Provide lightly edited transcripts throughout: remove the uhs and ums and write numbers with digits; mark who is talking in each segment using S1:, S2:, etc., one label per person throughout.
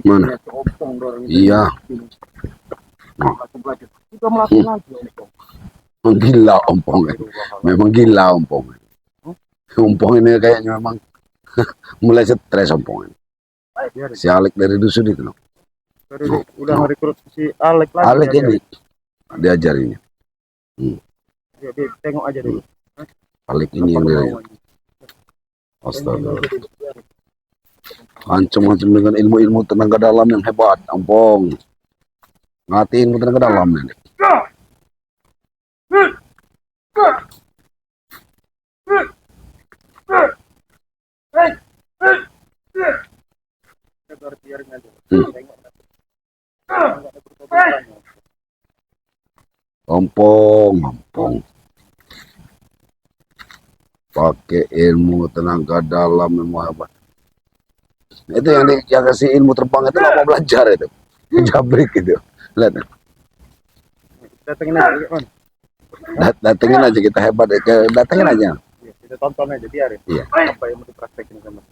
S1: Mana? Iya.
S2: Kita melakukan lagi.
S1: Gila ompong. Memang gila ompong. Ompong ini kayaknya memang mulai stres ompong. Si Alek dari dusun itu loh.
S2: Udah merekrut si Alek lagi.
S1: Alek ini diajarinya.
S2: Ya, tengok aja dulu.
S1: Alek ini yang dia. Astaga. Ancam-ancam dengan ilmu-ilmu tenaga dalam yang hebat, ompong. Ngerti ilmu tenaga dalam ini. Ompong. Pakai ilmu tenaga dalam memang hebat. Itu yang kasih ilmu terbang itu mau belajar itu. Jabrik itu. Lihat.
S2: Datengin aja, kan?
S1: Datengin aja kita hebat. Datengin aja.
S2: Ya, kita tonton aja biarin.
S1: Iya.
S2: Apa yang mau dipraktekin sama.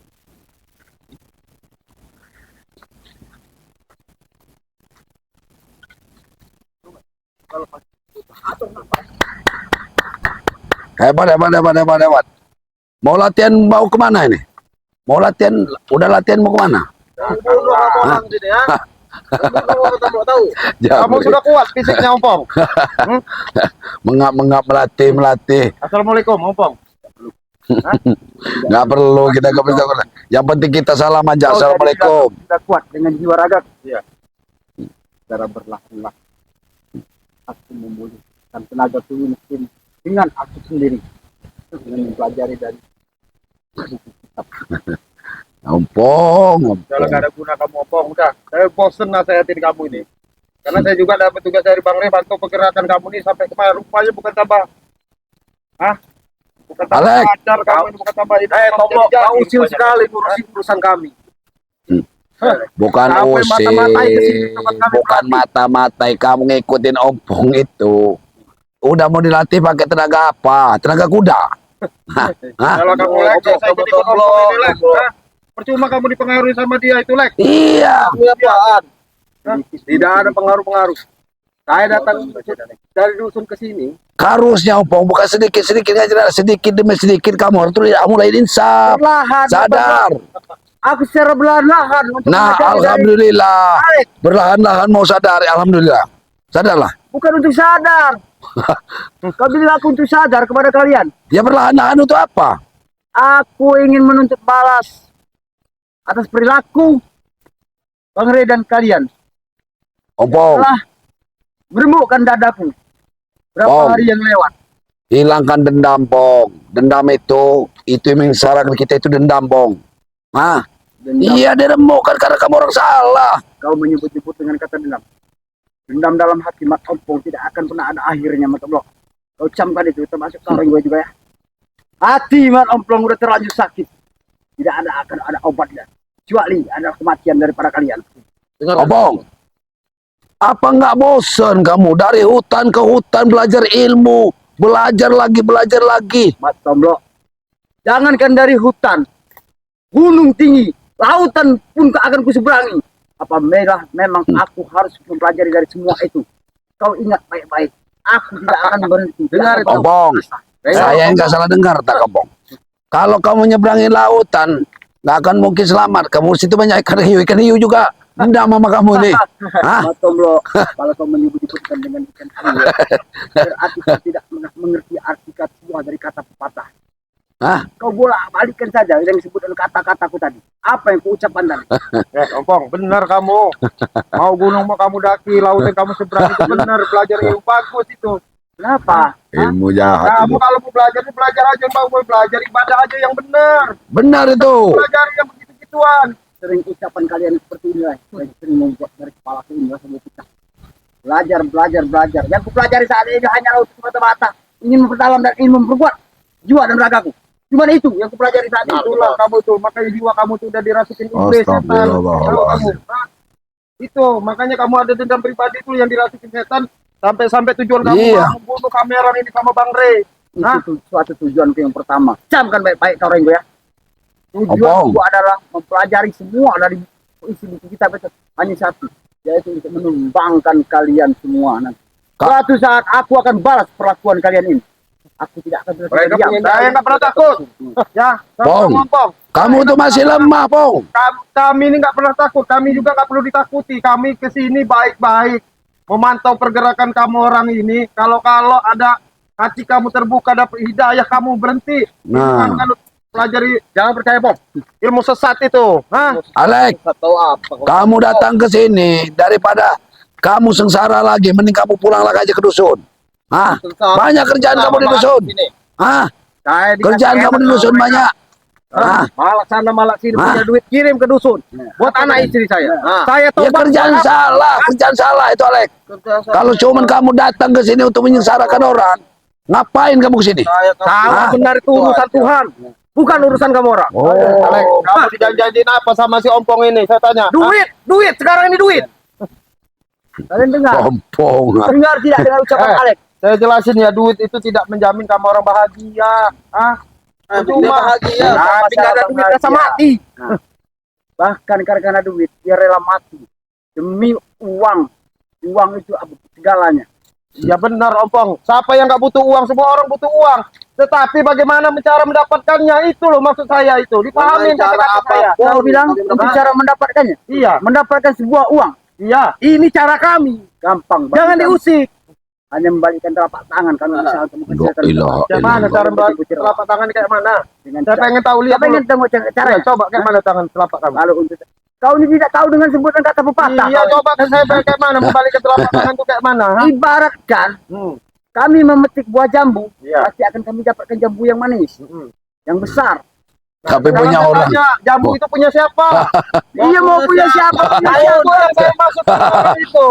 S1: Hebat. Mau latihan mau kemana ini? Mau latihan, udah latihan mau kemana?
S2: Kamu sudah kuat fisiknya, Ompong.
S1: Mengap melatih.
S2: Assalamualaikum, Ompong.
S1: Nggak perlu kita ke bisa. Yang penting kita salam aja. Assalamualaikum.
S2: Sudah kuat dengan jiwa raga. Iya. Cara berlaku-laku. Aku memulihkan tenaga tubuh mesin dengan aku sendiri. Dengan mempelajari dari buku kitab.
S1: Ompong.
S2: Kalau nggak ada guna kamu, Ompong, udah. Saya bosen nasihatin kamu ini. Karena saya juga dapat tugas dari Bang Rey bantu pergerakan kamu ini sampai kemarin. Rupanya bukan tambah. Bukan tambah ajar kamu ini, bukan tambah ini. Kau usil sekali ngurusin urusan kami.
S1: Bukan usil, bukan mata-matai kamu ngikutin ompong itu. Udah mau dilatih pakai tenaga apa? Tenaga kuda.
S2: Kalau kamu lek, saya jadi ompong ini, lek. Percuma kamu dipengaruhi sama dia itu, lek.
S1: Iya.
S2: Apaan? Tidak ada pengaruh-pengaruh. Saya datang dari dusun ke sini.
S1: Harusnya ompong bukan sedikit-sedikit aja, sedikit demi sedikit kamu harus mulai insaf, sadar.
S2: Aku secara perlahan-lahan.
S1: Nah, alhamdulillah. Berlahan-lahan mau sadar, alhamdulillah. Sadarlah.
S2: Bukan untuk sadar. Kau bilang aku untuk sadar kepada kalian.
S1: Ya berlahan-lahan untuk apa?
S2: Aku ingin menuntut balas atas perilaku Bang Rey dan kalian.
S1: Ompong.
S2: Telah meremukkan dadaku berapa hari yang lewat.
S1: Hilangkan dendam, Pong. Dendam itu yang salah kita itu dendam, Pong. Iya, diremukkan karena kamu orang salah.
S2: Kau menyebut-nyebut dengan kata dendam. Dendam dalam hati Mat Ompong tidak akan pernah ada akhirnya, Mat Ompong. Kau camkan itu, termasuk kawin gue juga ya. Hati Mat Ompong udah terlanjur sakit. Tidak akan ada obatnya. Kecuali ada kematian daripada kalian.
S1: Ompong, apa nggak bosan kamu dari hutan ke hutan belajar ilmu, belajar lagi?
S2: Mat Ompong, jangankan dari hutan, gunung tinggi, lautan pun akan kuseberangi. Apa memang aku harus mempelajari dari semua itu? Kau ingat baik-baik, aku tidak akan berhenti. Dengar itu,
S1: Ompong. Saya nggak salah dengar, tak Ompong. Kalau kamu nyebrangin lautan, nggak akan mungkin selamat. Kamu situ banyak ikan hiu juga. Dendam sama kamu nih.
S2: Mat Ompong, kalau kau menyebut-nyebutkan dengan ikan hiu, berarti kau tidak mengerti arti kata dari kata pepatah. Kau bolak-balikan saja yang disebut dengan kata-kataku tadi. Apa yang kuucapkan tadi? Ompong, benar kamu. Mau gunung mau kamu daki, lautan kamu seberang itu benar. Belajar ilmu bagus itu. Kenapa?
S1: Ilmu jahat.
S2: Kamu kalau mau belajar aja, mau belajar ibadah aja yang benar.
S1: Benar itu.
S2: Belajar yang begitu-gituan. Sering ucapan kalian seperti ini, saya sering membuat dari kepala ini sama kita. Belajar. Yang kupelajari saat ini hanya untuk mata-mata. Ingin memperdalam dan ingin memperkuat jiwa dan ragaku. Cuma itu yang kupelajari saat itu. Itulah kamu tuh, makanya jiwa kamu tuh udah dirasukin iblis setan. Itu makanya kamu ada dendam pribadi itu yang dirasukin setan sampai tujuan kamu membunuh kamera ini sama Bang Rey. Itu suatu tujuanku yang pertama. Camkan baik-baik kau Renggo ya. Tujuanku adalah mempelajari semua dari isi buku kita betul hanya satu, yaitu untuk menumbangkan kalian semua nanti. Suatu saat aku akan balas perlakuan kalian ini. Aku tidak akan
S3: Saya nggak pernah takut. Ya,
S1: Pong.
S3: Pong.
S1: Kamu tuh masih lemah, Pong.
S3: Kami ini nggak pernah takut. Kami juga nggak perlu ditakuti. Kami kesini baik-baik, memantau pergerakan kamu orang ini. Kalau ada hati kamu terbuka, dapat hidayah, kamu berhenti.
S1: Nah.
S3: Jangan pelajari, jangan percaya Pong. Ilmu sesat itu. Hah?
S1: Alek, kamu datang ke sini daripada kamu sengsara lagi, mending kamu pulang lagi aja ke dusun. Hah? Banyak kerjaan kamu di dusun. Hah? Kerjaan kamu di dusun banyak. Hah?
S3: Malak sana malak sini, punya duit kirim ke dusun buat anak istri saya. Saya
S1: Ya
S3: tobat.
S1: kerjaan salah itu, Alek. Kalau cuman kamu datang ke sini untuk menyengsarakan orang, ngapain kamu ke sini?
S3: Salah, benar itu urusan Tuhan, bukan urusan kamu orang.
S1: Oh.
S3: Alek, kamu dijanjiin apa sama si Ompong ini? Saya tanya. Duit sekarang ini duit.
S2: Kalian dengar?
S1: Pompong.
S2: Dengar tidak dengan ucapan Alex?
S3: Saya jelasin ya, duit itu tidak menjamin kamu orang bahagia. Cuma bahagia. Tapi nggak ada duit rasa mati.
S2: Nah, bahkan karena duit dia rela mati demi uang. Uang itu segalanya.
S3: Ya benar Ompong. Siapa yang nggak butuh uang? Semua orang butuh uang. Tetapi bagaimana cara mendapatkannya, itu loh maksud saya itu. Dipahamin kata-kata saya.
S2: Kau bilang itu cara mendapatkannya?
S3: Iya.
S2: Mendapatkan sebuah uang.
S3: Iya. Ini cara kami.
S2: Gampang.
S3: Jangan diusik.
S2: Hanya membalikkan telapak tangan kalau misalnya kamu kerjakan.
S3: Kayak mana cara membalik telapak tangan kayak mana? Saya pengen tahu, lihat.
S2: Saya pengen tahu cara.
S3: Coba kayak mana tangan telapak kamu?
S2: Kalau untuk kau ini tidak tahu dengan sebutan kata pepatah.
S3: Iya, coba saya kayak mana membalikkan telapak tangan itu kayak mana?
S2: Ibaratkan kami memetik buah jambu,
S3: Iya.
S2: pasti akan kami dapatkan jambu yang manis, yang besar.
S1: Tapi punya orang.
S3: Jambu itu punya siapa?
S2: Iya, mau punya siapa?
S3: Ayo, saya masuk itu.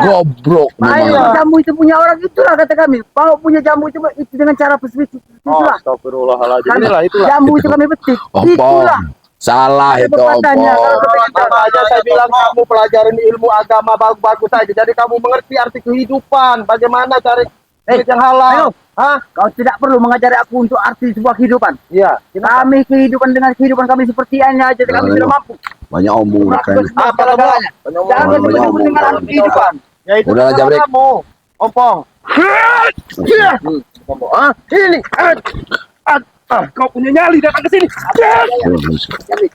S1: Goblok
S2: Ayo,
S1: memang.
S2: jambu itu punya orang, itulah kata kami. Kalau punya jambu itu dengan cara spesifik. Itulah.
S3: Astagfirullahaladzim.
S2: Jambu itu kami petik. Itulah.
S1: Salah itu,
S2: pepatahnya.
S1: Ompong.
S3: Sama aja saya bilang kamu pelajarin ilmu agama bagus-bagus saja. Jadi kamu mengerti arti kehidupan. Bagaimana cari duit yang halal. Hah?
S2: Kau tidak perlu mengajari aku untuk arti sebuah kehidupan.
S3: Iya.
S2: Kami kehidupan dengan kehidupan kami seperti ini aja. Kami tidak mampu.
S1: Banyak omong kan.
S3: Apa lagi?
S2: Jangan menyebut dengan arti kehidupan.
S3: Ya itu
S1: Udah lah, Jabrik.
S3: kamu. Ompong. Ini. Kau punya nyali datang ke sini.
S2: Kami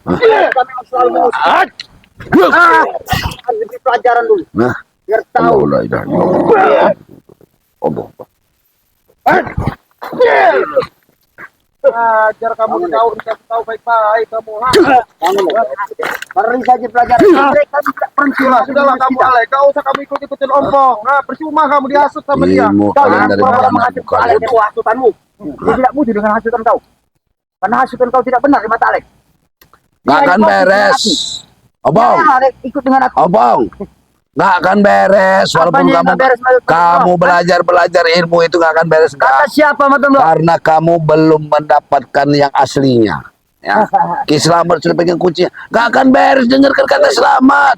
S2: selalu mengusir pelajaran dulu.
S1: Nah,
S2: Biar tahu.
S3: Ajar kamu tahu, tahu baik-baik kamu.
S2: Mari saja pelajaran. Mereka tidak percuma.
S3: Sudahlah kamu Alek, kau usah kamu ikut-ikutin Ompong. Percuma kamu dihasut sama dia.
S1: ilmu kalian dari mana
S2: menghasut
S1: bukan?
S2: Alex itu hasutanmu. Dia tidak butuh dengan hasutan kau. Karena hasutan kau tidak benar di mata Alex.
S1: Nggak akan beres. Obong,
S2: Alex ikut dengan aku.
S1: obong. Nggak akan beres walaupun
S2: Apanya yang
S1: kamu
S2: nggak beres, Mas?
S1: kamu belajar ilmu itu nggak akan beres.
S2: Kata
S1: Nggak.
S2: siapa Mas?
S1: Karena kamu belum mendapatkan yang aslinya. Ya. Ki Slamet sudah pegang kuncinya. Nggak akan beres, dengarkan kata Slamet.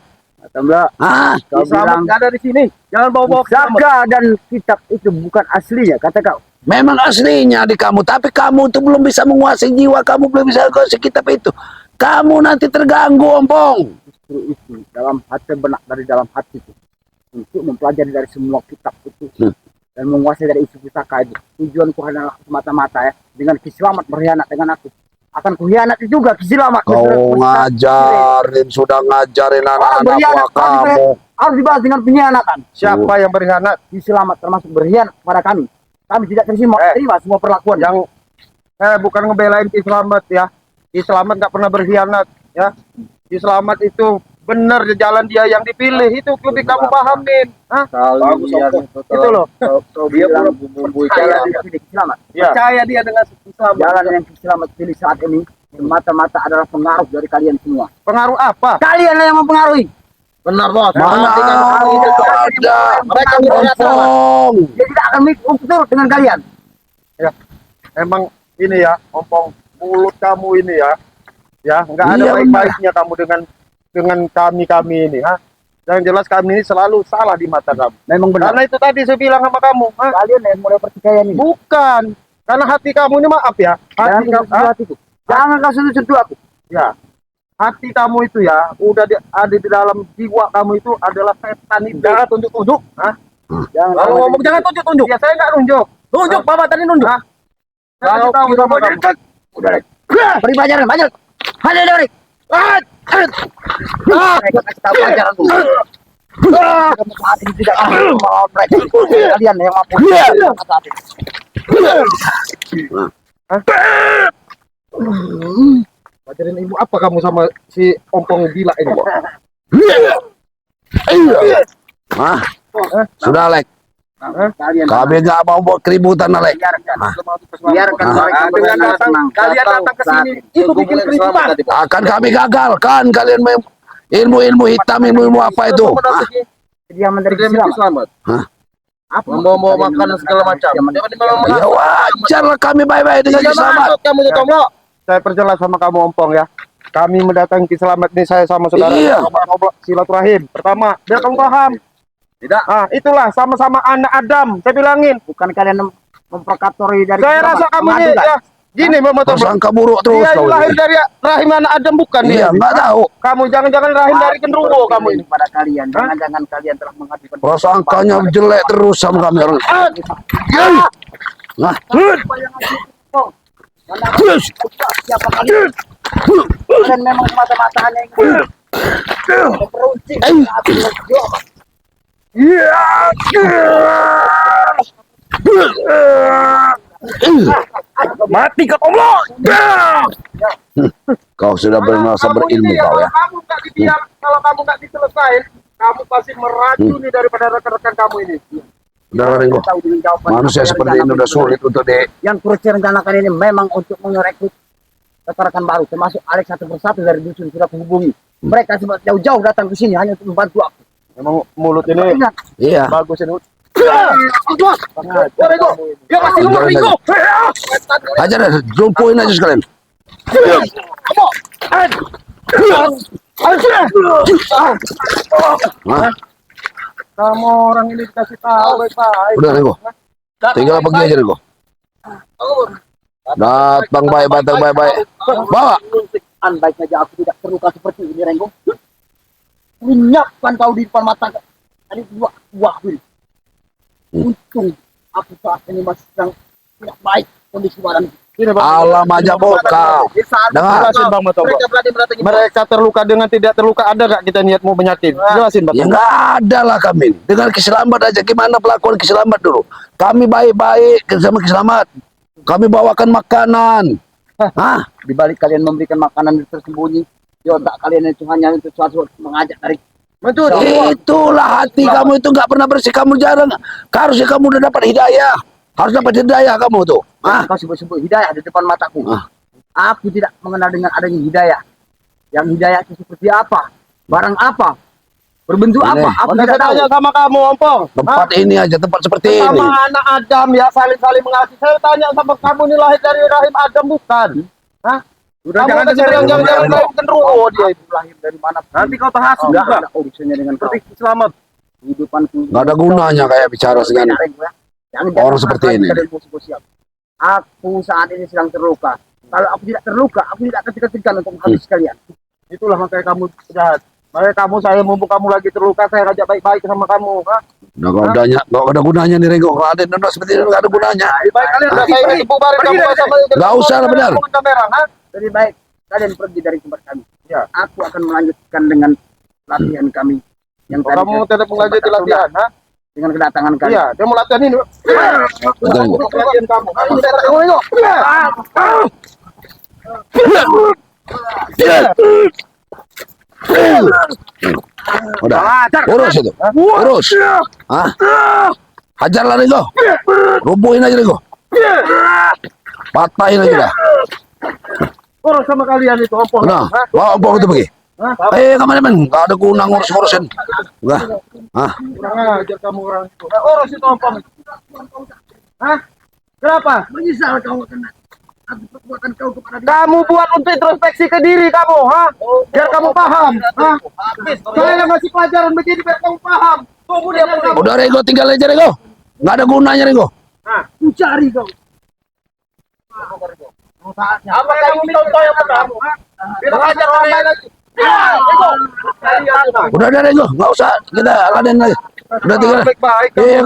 S1: Hah?
S2: Kau bilang
S3: Selamat ada di sini. Jangan bawa-bawa ke Slamet.
S2: Pusaka dan kitab itu bukan aslinya, kata kau.
S1: Memang aslinya di kamu, tapi kamu itu belum bisa menguasai jiwa kamu, belum bisa menguasai kitab itu. Kamu nanti terganggu, Ompong.
S2: Justru itu dalam hati benak dari dalam hati itu untuk mempelajari dari semua kitab itu dan menguasai dari isi pusaka itu. Tujuanku adalah semata-mata ya dengan Ki Slamet berkhianat dengan aku. Akan kuhianati juga Ki Slamet.
S1: Kau ngajarin, sudah ngajarin anak-anak buah kamu.
S2: Harus dibalas dengan pengkhianatan.
S3: Siapa yang berkhianat?
S2: Ki Slamet termasuk berkhianat kepada kami. Kami tidak terima semua perlakuan.
S3: Yang bukan ngebelain Ki Slamet ya. Ki Slamet nggak pernah berkhianat ya. Ki Slamet itu benar jalan dia yang dipilih, itu lebih kamu pahamin. Hah? Bagus itu loh.
S2: Dia jalan yang pilih Ki Slamet.
S3: Ya. Percaya dia dengan Ki Slamet.
S2: Jalan yang Ki Slamet pilih saat ini semata-mata adalah pengaruh dari kalian semua.
S3: Pengaruh apa?
S2: Kalian yang mempengaruhi.
S3: Benar bos.
S1: Mana ada, Ompong.
S2: Dia tidak akan turut dengan kalian.
S3: Ya. Emang ini ya, Ompong, mulut kamu ini ya. Ya, nggak ada
S1: Iya,
S3: baik-baiknya kamu dengan kami ini, ha? Yang jelas kami ini selalu salah di mata kamu.
S2: Memang benar.
S3: Karena itu tadi saya bilang sama kamu, ha?
S2: Kalian yang mulai pertikaian ini.
S3: Bukan. Karena hati kamu ini maaf ya.
S2: Jangan
S3: Hati kamu,
S2: sentuh hatiku. Jangan kau sentuh aku.
S3: ya. hati kamu itu ya udah ada di dalam jiwa kamu itu adalah setan itu. Jangan tunjuk-tunjuk. Hah?
S2: Jangan
S3: Kalau ngomong jangan tunjuk-tunjuk. Ya saya nggak nunjuk. Tunjuk, Bapak tadi nunjuk. Hah? Kalau tahu sama kamu.
S2: udah Rek. Beri pelajaran banyak. Ada dari. Mereka kasih tahu pelajaran dulu. Kamu saat ini tidak mau mereka. Kalian yang mampu. Saat ini.
S3: Ajarin ibu apa kamu sama si ompong gila ini?
S1: Ah, sudah Lek.
S2: Kalian
S1: Kami nggak mau buat keributan Lek.
S2: biarkan mereka
S3: Dengan datang kalian datang ke sini itu bikin keributan.
S1: Akan kami gagal kan kalian ilmu-ilmu hitam, ilmu-ilmu apa itu? Ah,
S2: dia menteri selamat.
S1: Hah?
S2: Apa
S3: Mau makan segala macam.
S1: Ya wajar lah kami baik-baik dengan Ki Selamat.
S3: Kamu saya perjelas sama kamu ompong ya. Kami mendatangi Ki Selamat ini saya sama saudara.
S1: Iya.
S3: Ngobrol silaturahim. Pertama, biar kamu paham.
S2: Tidak.
S3: Ah, itulah sama-sama anak Adam. Saya bilangin.
S2: Bukan kalian memprokatori dari
S3: Saya rasa kamu ini ya gini memotor.
S1: Prasangka buruk terus
S3: Dia
S1: kau
S3: lahir
S1: ini.
S3: dari rahim anak Adam bukan
S1: Iya,
S3: nih.
S1: nggak tahu.
S3: Kamu jangan-jangan rahim dari genderuwo kamu ini.
S2: pada kalian. Jangan-jangan kalian telah mengajukan
S1: Prasangkanya jelek terus sama kami orang. Nah,
S2: siapa kalian? Kalian memang mata-mata hanya ingin memperuncing hati berjuang.
S3: Mati ke Allah.
S1: kau sudah merasa berilmu kau ya.
S3: Kamu nggak didiam, kalau kamu nggak diselesain, kamu pasti meracuni daripada rekan-rekan kamu ini.
S1: Udah Ringo.
S2: Tahu dengan jawaban
S1: Manusia
S2: apa yang
S1: seperti ini
S2: rencana
S1: udah sulit untuk
S2: yang terus rencanakan ini memang untuk merekrut rekan-rekan baru, termasuk Alex satu persatu dari dusun sudah menghubungi. Mereka sempat jauh-jauh datang ke sini hanya untuk membantu aku.
S3: Memang mulut ini
S2: Ingat,
S1: Iya.
S3: bagus ini.
S2: Ringo, dia masih
S1: lemah, Ringo. Aja deh, jumpuin aja sekalian. Hah?
S3: Kamu orang ini dikasih tahu baik-baik.
S1: Udah Ringo. Tinggal pergi aja Ringo. Datang baik-baik. Bawa.
S2: Andai saja aku tidak terluka seperti ini, Renggo. Lenyapkan kau di depan mata tadi dua ini. Untung aku saat ini masih sedang tidak baik kondisi badanku.
S1: Alam aja boka. Dengar.
S3: Jelasin Bang Matombo. Mereka terluka dengan tidak terluka, ada gak kita niat mau penyakit? Jelasin Bang.
S1: Ya nggak ada lah kami. Dengan Ki Selamat aja gimana pelakuan Ki Selamat dulu. Kami baik-baik sama Ki Selamat. Kami bawakan makanan. Hah?
S2: Di balik kalian memberikan makanan tersembunyi, di otak kalian itu hanya untuk suatu mengajak dari
S3: Betul.
S1: Itulah hati kamu itu nggak pernah bersih. Kamu jarang. Harusnya kamu udah dapat hidayah. Harus dapat hidayah kamu tuh. Ah,
S2: kau sebut-sebut hidayah di depan mataku.
S1: Ah.
S2: Aku tidak mengenal dengan adanya hidayah. Yang hidayah itu seperti apa? Barang apa? Berbentuk
S1: Ini.
S2: apa? Aku
S3: Udah
S2: tidak
S3: saya
S2: tahu.
S3: tanya sama kamu, Ompong.
S1: tempat ini aja, tempat seperti ini.
S3: Sama anak Adam ya, saling-saling mengasihi. Saya tanya sama kamu ini lahir dari rahim Adam bukan? Hah?
S2: Udah
S3: Kamu
S2: jangan
S3: udah
S2: dengerin.
S3: jangan rahim genderuwo dia.
S2: Aku lahir dari mana?
S3: Nanti kau terhasut
S2: Enggak
S3: juga.
S2: ada urusannya dengan kau.
S3: Seperti selamat.
S2: Kehidupanku.
S1: Nggak ada gunanya kayak bicara dengan orang seperti ini.
S2: Aku saat ini sedang terluka. Kalau aku tidak terluka, aku tidak akan ketika untuk menghabis kalian.
S3: Itulah makanya kamu jahat. Makanya kamu, saya mumpung kamu lagi terluka, saya ajak baik-baik sama kamu. Hah?
S1: Nah, nggak ada gunanya nih Rego. Kalau ada nonton seperti ini nggak ada gunanya.
S3: Baik kalian udah saya ini bubarin kamu sama
S1: Nggak usah lah, benar.
S3: kamera, ha?
S2: Lebih baik kalian pergi dari tempat kami.
S3: Ya.
S2: Aku akan melanjutkan dengan latihan kami. Yang
S3: Oh, kamu tetap melanjutkan latihan, ha?
S2: dengan kedatangan kalian.
S3: Iya, dia mau latihan ini.
S1: Betul, Rego.
S3: Latihan kamu.
S1: Udah, urus itu. Urus. Hah? Hajarlah Rego. Rubuhin aja Rego. Patahin aja dah.
S3: Urus sama kalian itu, Ompong.
S1: Udah, bawa ompong itu pergi. Kemana men? Nggak ada guna ngurus-ngurusin. Udah. Hah?
S3: Kurang ajar kamu orang itu. Urus itu, Ompong. Hah? Kenapa?
S2: Menyesal kau kena aku perbuatan kau kepada dia.
S3: Kamu buat untuk introspeksi ke diri kamu, ha? Biar kamu paham, ha? Saya ngasih pelajaran begini biar kamu paham. Tunggu dia kamu.
S1: Udah Rego, tinggal aja Rego. Nggak ada gunanya Rego.
S2: Mencari kau.
S3: Apa kamu contoh yang kamu? Bilang aja orang lain lagi.
S1: Udah Rego, nggak usah kita laden lagi. Udah tinggal.
S3: Baik-baik.
S1: Iya,